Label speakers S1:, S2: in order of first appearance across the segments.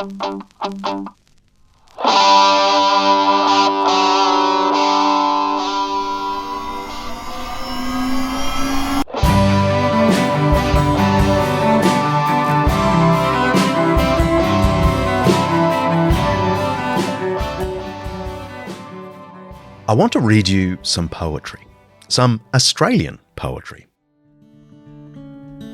S1: I want to read you some poetry, some Australian poetry.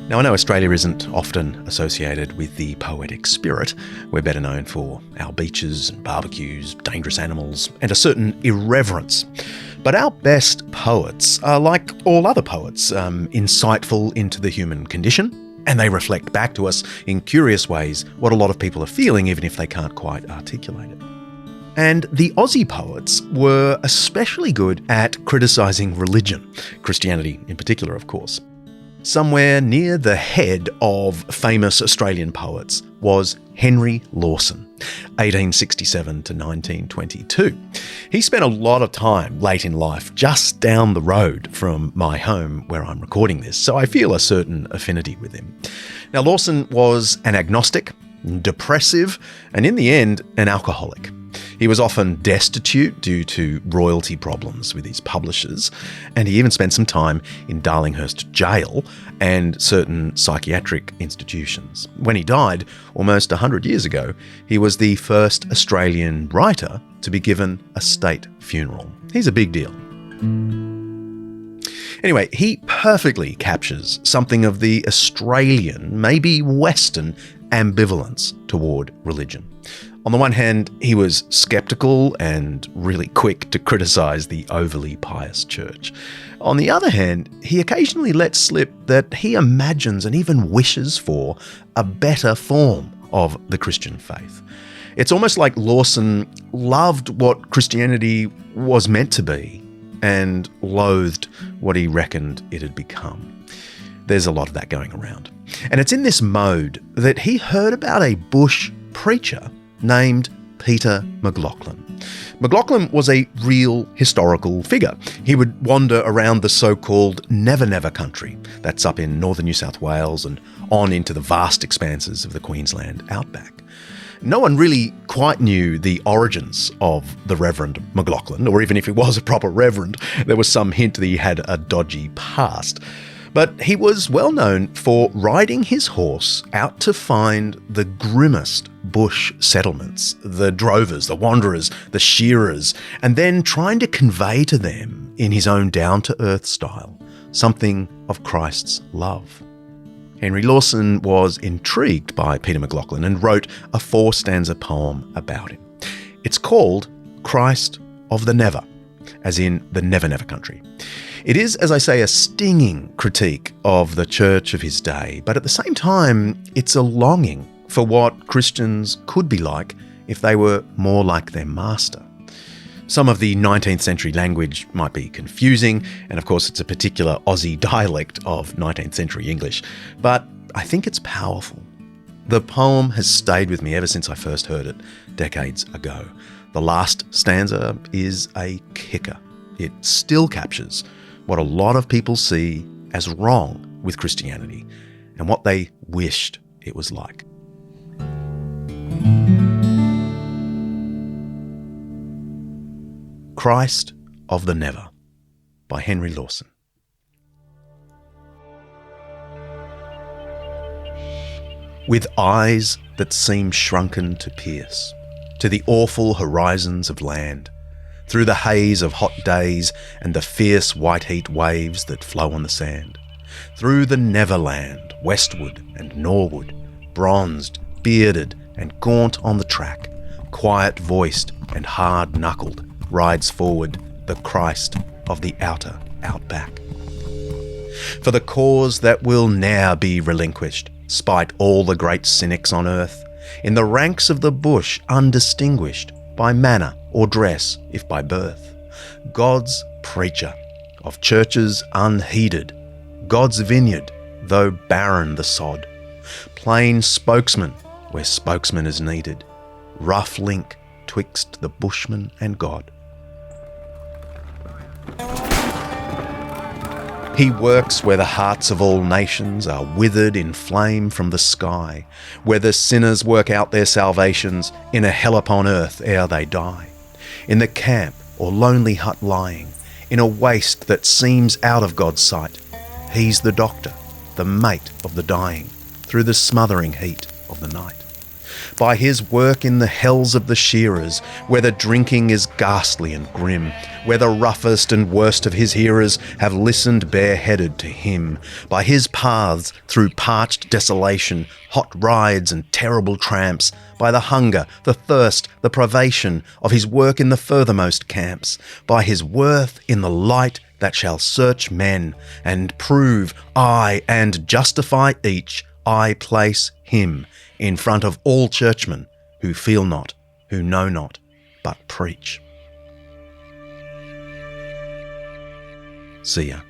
S1: Now, I know Australia isn't often associated with the poetic spirit. We're better known for our beaches and barbecues, dangerous animals, and a certain irreverence. But our best poets are like all other poets, insightful into the human condition, and they reflect back to us in curious ways what a lot of people are feeling, even if they can't quite articulate it. And the Aussie poets were especially good at criticising religion, Christianity in particular, of course. Somewhere near the head of famous Australian poets was Henry Lawson, 1867 to 1922. He spent a lot of time late in life just down the road from my home where I'm recording this, so I feel a certain affinity with him. Now, Lawson was an agnostic, depressive, and in the end, an alcoholic. He was often destitute due to royalty problems with his publishers, and he even spent some time in Darlinghurst Jail and certain psychiatric institutions. When he died, almost 100 years ago, he was the first Australian writer to be given a state funeral. He's a big deal. Anyway, he perfectly captures something of the Australian, maybe Western, ambivalence toward religion. On the one hand, he was sceptical and really quick to criticise the overly pious church. On the other hand, he occasionally lets slip that he imagines and even wishes for a better form of the Christian faith. It's almost like Lawson loved what Christianity was meant to be and loathed what he reckoned it had become. There's a lot of that going around. And it's in this mode that he heard about a bush preacher named Peter McLaughlin. McLaughlin was a real historical figure. He would wander around the so-called Never Never country, that's up in northern New South Wales and on into the vast expanses of the Queensland outback. No one really quite knew the origins of the Reverend McLaughlin, or even if he was a proper reverend, there was some hint that he had a dodgy past. But he was well known for riding his horse out to find the grimmest bush settlements, the drovers, the wanderers, the shearers, and then trying to convey to them, in his own down-to-earth style, something of Christ's love. Henry Lawson was intrigued by Peter McLaughlin and wrote a 4-stanza poem about him. It's called Christ of the Never, as in the Never Never country. It is, as I say, a stinging critique of the church of his day, but at the same time, it's a longing for what Christians could be like if they were more like their master. Some of the 19th century language might be confusing, and of course it's a particular Aussie dialect of 19th century English, but I think it's powerful. The poem has stayed with me ever since I first heard it decades ago. The last stanza is a kicker. It still captures what a lot of people see as wrong with Christianity and what they wished it was like. Christ of the Never by Henry Lawson. With eyes that seem shrunken to pierce to the awful horizons of land, through the haze of hot days and the fierce white heat waves that flow on the sand, through the Neverland, westward and norward, bronzed, bearded and gaunt on the track, quiet-voiced and hard-knuckled, rides forward the Christ of the outer outback. For the cause that will ne'er be relinquished, spite all the great cynics on earth, in the ranks of the bush undistinguished by manner or dress, if by birth, God's preacher, of churches unheeded, God's vineyard, though barren the sod, plain spokesman where spokesman is needed, rough link twixt the bushman and God. He works where the hearts of all nations are withered in flame from the sky, where the sinners work out their salvations in a hell upon earth ere they die. In the camp or lonely hut lying, in a waste that seems out of God's sight, he's the doctor, the mate of the dying, through the smothering heat of the night. By his work in the hells of the shearers, where the drinking is ghastly and grim, where the roughest and worst of his hearers have listened bareheaded to him, by his paths through parched desolation, hot rides and terrible tramps, by the hunger, the thirst, the privation of his work in the furthermost camps, by his worth in the light that shall search men and prove, aye, and justify each, I place him in front of all churchmen who feel not, who know not, but preach. See ya.